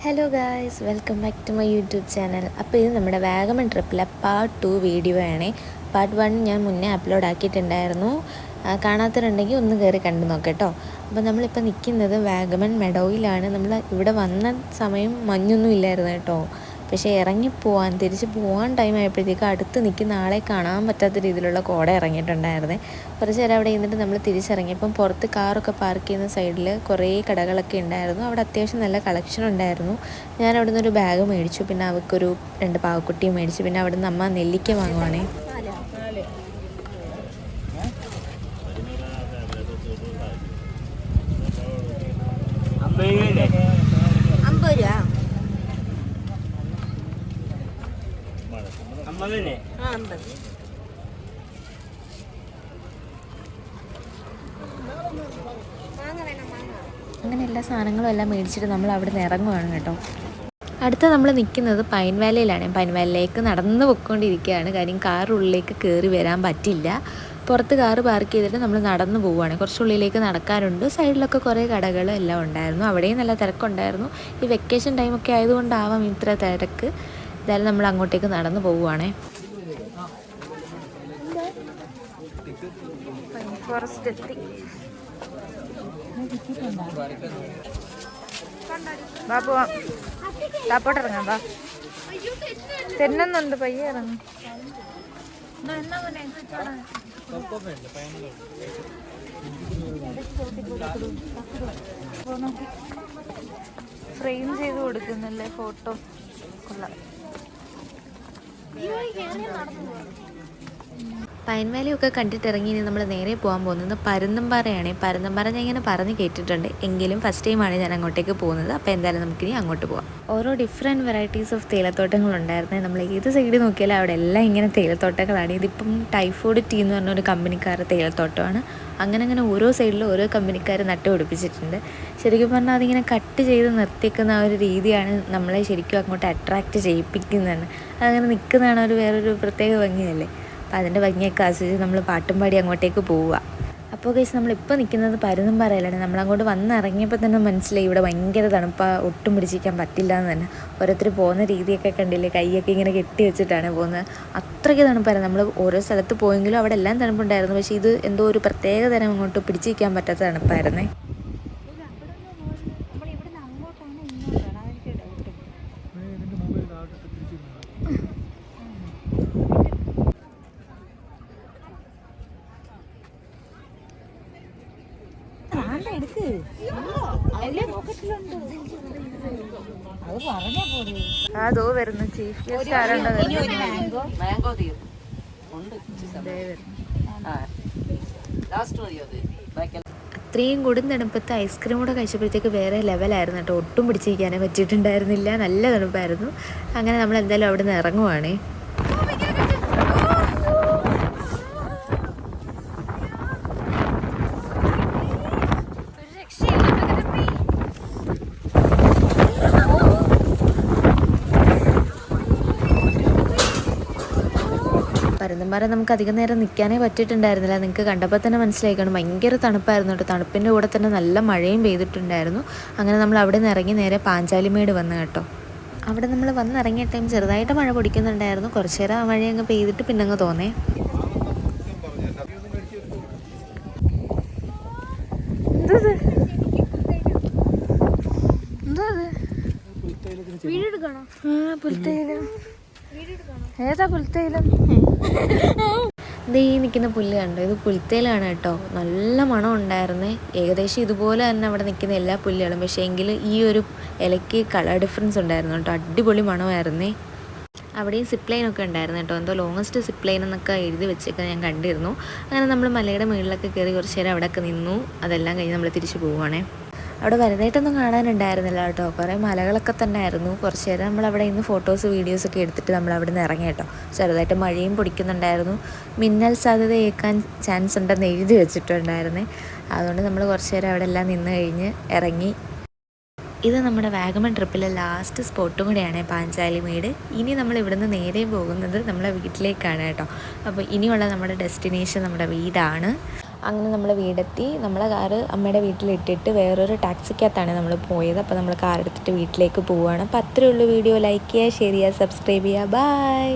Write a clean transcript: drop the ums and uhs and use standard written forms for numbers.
Hello guys, welcome back to my YouTube channel. അപ്പോൾ ഇത് നമ്മുടെ വാഗമൺ ട്രിപ്പിലെ പാർട്ട് 2 വീഡിയോ ആണ്. പാർട്ട് 1 ഞാൻ മുന്നേ അപ്ലോഡ് ആക്കിയിട്ടുണ്ടായിരുന്നു. കാണാത്തവരുണ്ടെങ്കിൽ ഒന്ന് കയറി കണ്ടു നോക്കട്ടോ. അപ്പോൾ നമ്മളിപ്പോൾ നിൽക്കുന്നത് വാഗമൺ മെഡോയിലാണ്. നമ്മൾ ഇവിടെ വന്ന സമയം മഞ്ഞൊന്നും ഇല്ലായിരുന്നു കേട്ടോ. പക്ഷേ തിരിച്ച് പോകാൻ ടൈം ആയപ്പോഴത്തേക്ക് അടുത്ത് നിൽക്കുന്ന ആളെ കാണാൻ പറ്റാത്ത രീതിയിലുള്ള കോട ഇറങ്ങിയിട്ടുണ്ടായിരുന്നേ. കുറച്ച് നേരം അവിടെ ഇരുന്നിട്ട് നമ്മൾ തിരിച്ചിറങ്ങിയപ്പം പുറത്ത് കാറൊക്കെ പാർക്ക് ചെയ്യുന്ന സൈഡിൽ കുറേ കടകളൊക്കെ ഉണ്ടായിരുന്നു. അവിടെ അത്യാവശ്യം നല്ല കളക്ഷൻ ഉണ്ടായിരുന്നു. ഞാൻ അവിടെ നിന്നൊരു ബാഗ് മേടിച്ചു, പിന്നെ അവൾക്കൊരു 2 പാവക്കുട്ടിയും മേടിച്ചു. പിന്നെ അവിടെ നിന്ന് അമ്മ നെല്ലിക്ക വാങ്ങുവാണേ. അങ്ങനെ എല്ലാ സാധനങ്ങളും എല്ലാം മേടിച്ചിട്ട് നമ്മൾ അവിടെ നിന്ന് ഇറങ്ങുവാണ് കേട്ടോ. അടുത്ത നമ്മൾ നിൽക്കുന്നത് പൈൻ വാലിയിലാണ്. പൈൻ വാലിയിലേക്ക് നടന്ന് പൊയ്ക്കൊണ്ടിരിക്കുകയാണ്. കാര്യം കാറുള്ളിലേക്ക് കയറി വരാൻ പറ്റില്ല. പുറത്ത് കാറ് പാർക്ക് ചെയ്തിട്ട് നമ്മൾ നടന്നു പോവുകയാണ്. കുറച്ചുള്ളിലേക്ക് നടക്കാറുണ്ട്. സൈഡിലൊക്കെ കുറേ കടകൾ എല്ലാം ഉണ്ടായിരുന്നു. അവിടെയും നല്ല തിരക്കുണ്ടായിരുന്നു. ഈ വെക്കേഷൻ ടൈമൊക്കെ ആയതുകൊണ്ടാവാം ഇത്ര തിരക്ക്. എന്തായാലും നമ്മൾ അങ്ങോട്ടേക്ക് നടന്നു പോവുകയാണേ. ഫോറസ്റ്റ് എത്തി. താപ്പോട്ടിറങ്ങാം. വാ, തെന്നുന്നുണ്ട്. പയ്യെ ഇറങ്ങും. ഫ്രെയിം ചെയ്ത് കൊടുക്കുന്നല്ലേ ഫോട്ടോ. കൊള്ളാം. പൈൻ വാലിയൊക്കെ കണ്ടിട്ടിറങ്ങി ഇനി നമ്മൾ നേരെ പോകാൻ പോകുന്നത് പരുന്തുംപാറയാണ്. പരുന്തുംപാറ ഞാൻ ഇങ്ങനെ പറഞ്ഞ് കേട്ടിട്ടുണ്ട്, എങ്കിലും ഫസ്റ്റ് ടൈമാണ് ഞാൻ അങ്ങോട്ടേക്ക് പോകുന്നത്. അപ്പോൾ എന്തായാലും നമുക്കിനി അങ്ങോട്ട് പോകാം. ഓരോ ഡിഫറെൻറ്റ് വെറൈറ്റീസ് ഓഫ് തേയിലത്തോട്ടങ്ങളുണ്ടായിരുന്നേ. നമ്മൾ ഏത് സൈഡ് നോക്കിയാലും അവിടെ എല്ലാം ഇങ്ങനെ തേയിലത്തോട്ടങ്ങളാണ്. ഇതിപ്പം ടൈഫോയിഡ് ടീ എന്ന് പറഞ്ഞൊരു കമ്പനിക്കാരുടെ തേയിലത്തോട്ടമാണ്. അങ്ങനെ ഓരോ സൈഡിലും ഓരോ കമ്പനിക്കാർ നട്ടുപിടിപ്പിച്ചിട്ടുണ്ട്. ശരിക്കും പറഞ്ഞാൽ അതിങ്ങനെ കട്ട് ചെയ്ത് നിർത്തിക്കുന്ന ആ ഒരു രീതിയാണ് നമ്മളെ ശരിക്കും അങ്ങോട്ട് അട്രാക്റ്റ് ചെയ്യിപ്പിക്കുന്നതാണ്. അതങ്ങനെ നിൽക്കുന്നതാണ് ഒരു വേറൊരു പ്രത്യേക ഭംഗിയല്ലേ. അപ്പോൾ അതിൻ്റെ ഭംഗിയൊക്കെ ആസ്വദിച്ച് നമ്മൾ പാട്ടും പാടി അങ്ങോട്ടേക്ക് പോവുക. അപ്പോൾ ഗൈസ്, നമ്മളിപ്പോൾ നിൽക്കുന്നത് പരുന്തുംപാറയിലാണ്. നമ്മളങ്ങോട്ട് വന്നിറങ്ങിയപ്പോൾ തന്നെ മനസ്സിലായി ഇവിടെ ഭയങ്കര തണുപ്പാണ്, ഒട്ടും പിടിച്ചിരിക്കാൻ പറ്റില്ല എന്ന് തന്നെ. ഓരോരുത്തർ പോകുന്ന രീതിയൊക്കെ കണ്ടില്ലേ, കൈയൊക്കെ ഇങ്ങനെ കെട്ടി വെച്ചിട്ടാണ് പോകുന്നത്. അത്രയ്ക്ക് തണുപ്പായിരുന്നു. നമ്മൾ ഓരോ സ്ഥലത്ത് പോയെങ്കിലും അവിടെ എല്ലാം തണുപ്പുണ്ടായിരുന്നു. പക്ഷേ ഇത് എന്തോ ഒരു പ്രത്യേക തരം അങ്ങോട്ട് പിടിച്ചിരിക്കാൻ പറ്റാത്ത തണുപ്പായിരുന്നേ. അതോ വരുന്നു ചീഫ് ഗസ്റ്റ് ആരാണ്ടോ. അത്രയും കൊടും തണുപ്പത്ത് ഐസ്ക്രീം കൂടെ കഴിച്ചപ്പോഴത്തേക്ക് വേറെ ലെവലായിരുന്നു കേട്ടോ. ഒട്ടും പിടിച്ചിരിക്കാനേ പറ്റിയിട്ടുണ്ടായിരുന്നില്ല. നല്ല തണുപ്പായിരുന്നു. അങ്ങനെ നമ്മൾ എന്തായാലും അവിടെ നിന്ന് ഇറങ്ങുവാണേ. പരുന്തുംപാറ നമുക്ക് അധികം നേരം നിൽക്കാനേ പറ്റിയിട്ടുണ്ടായിരുന്നില്ല. നിങ്ങൾക്ക് കണ്ടപ്പോൾ തന്നെ മനസ്സിലായിക്കാണ്, ഭയങ്കര തണുപ്പായിരുന്നു കേട്ടോ. തണുപ്പിൻ്റെ കൂടെ തന്നെ നല്ല മഴയും പെയ്തിട്ടുണ്ടായിരുന്നു. അങ്ങനെ നമ്മൾ അവിടെ നിന്ന് ഇറങ്ങി നേരെ പാഞ്ചാലിമേട് വന്നു കേട്ടോ. അവിടെ നമ്മൾ വന്നിറങ്ങിയ ടൈം ചെറുതായിട്ട് മഴ പൊടിക്കുന്നുണ്ടായിരുന്നു. കുറച്ച് നേരം ആ മഴ അങ്ങ് പെയ്തിട്ട് പിന്നെ അങ്ങ് തോന്നേ. ഏതാ പുൽത്തൈലം? ഇത് ഈ നിൽക്കുന്ന പുല്ല് കണ്ടോ, ഇത് പുൽത്തൈലാണ് കേട്ടോ. നല്ല മണം ഉണ്ടായിരുന്നേ. ഏകദേശം ഇതുപോലെ തന്നെ അവിടെ നിൽക്കുന്ന എല്ലാ പുല്ലുകളും. പക്ഷേ എങ്കിൽ ഈ ഒരു ഇലയ്ക്ക് കളർ ഡിഫറൻസ് ഉണ്ടായിരുന്നു കേട്ടോ. അടിപൊളി മണമായിരുന്നേ. അവിടെയും സിപ്പ് ലൈനൊക്കെ ഉണ്ടായിരുന്നു കേട്ടോ. എന്തോ ലോങ്ങസ്റ്റ് സിപ്പ് ലൈൻ എന്നൊക്കെ എഴുതി വെച്ചൊക്കെ ഞാൻ കണ്ടിരുന്നു. അങ്ങനെ നമ്മൾ മലയുടെ മുകളിലൊക്കെ കയറി കുറച്ച് നേരം അവിടെയൊക്കെ നിന്നു. അതെല്ലാം കഴിഞ്ഞ് നമ്മൾ തിരിച്ചു പോവുകയാണേ. അവിടെ വലുതായിട്ടൊന്നും കാണാനുണ്ടായിരുന്നില്ല കേട്ടോ. കുറേ മലകളൊക്കെ തന്നെ ആയിരുന്നു. കുറച്ച് നേരം നമ്മളവിടെ നിന്ന് ഫോട്ടോസ് വീഡിയോസൊക്കെ എടുത്തിട്ട് നമ്മൾ അവിടെ നിന്ന് ഇറങ്ങി കേട്ടോ. ചെറുതായിട്ട് മഴയും പൊടിക്കുന്നുണ്ടായിരുന്നു. മിന്നൽ സാധ്യത ഏൽക്കാൻ ചാൻസ് ഉണ്ടെന്ന് എഴുതി വെച്ചിട്ടുണ്ടായിരുന്നേ. അതുകൊണ്ട് നമ്മൾ കുറച്ച് നേരം അവിടെ എല്ലാം നിന്ന് കഴിഞ്ഞ് ഇറങ്ങി. ഇത് നമ്മുടെ വാഗമൺ ട്രിപ്പിലെ ലാസ്റ്റ് സ്പോട്ടും കൂടെയാണ് പാഞ്ചാലിമേട്. ഇനി നമ്മൾ ഇവിടുന്ന് നേരെ പോകുന്നത് നമ്മളെ വീട്ടിലേക്കാണ് കേട്ടോ. അപ്പോൾ ഇനിയുള്ള നമ്മുടെ ഡെസ്റ്റിനേഷൻ നമ്മുടെ വീടാണ്. അങ്ങനെ നമ്മൾ വീടെത്തി. നമ്മളെ കാറ് അമ്മയുടെ വീട്ടിലിട്ടിട്ട് വേറൊരു ടാക്സിക്കകത്താണ് നമ്മൾ പോയത്. അപ്പോൾ നമ്മൾ കാർ എടുത്തിട്ട് വീട്ടിലേക്ക് പോവുകയാണ്. അപ്പോൾ അത്രയേ ഉള്ളൂ വീഡിയോ. ലൈക്ക് ചെയ്യുക, ഷെയർ ചെയ്യുക, സബ്സ്ക്രൈബ് ചെയ്യുക. ബൈ.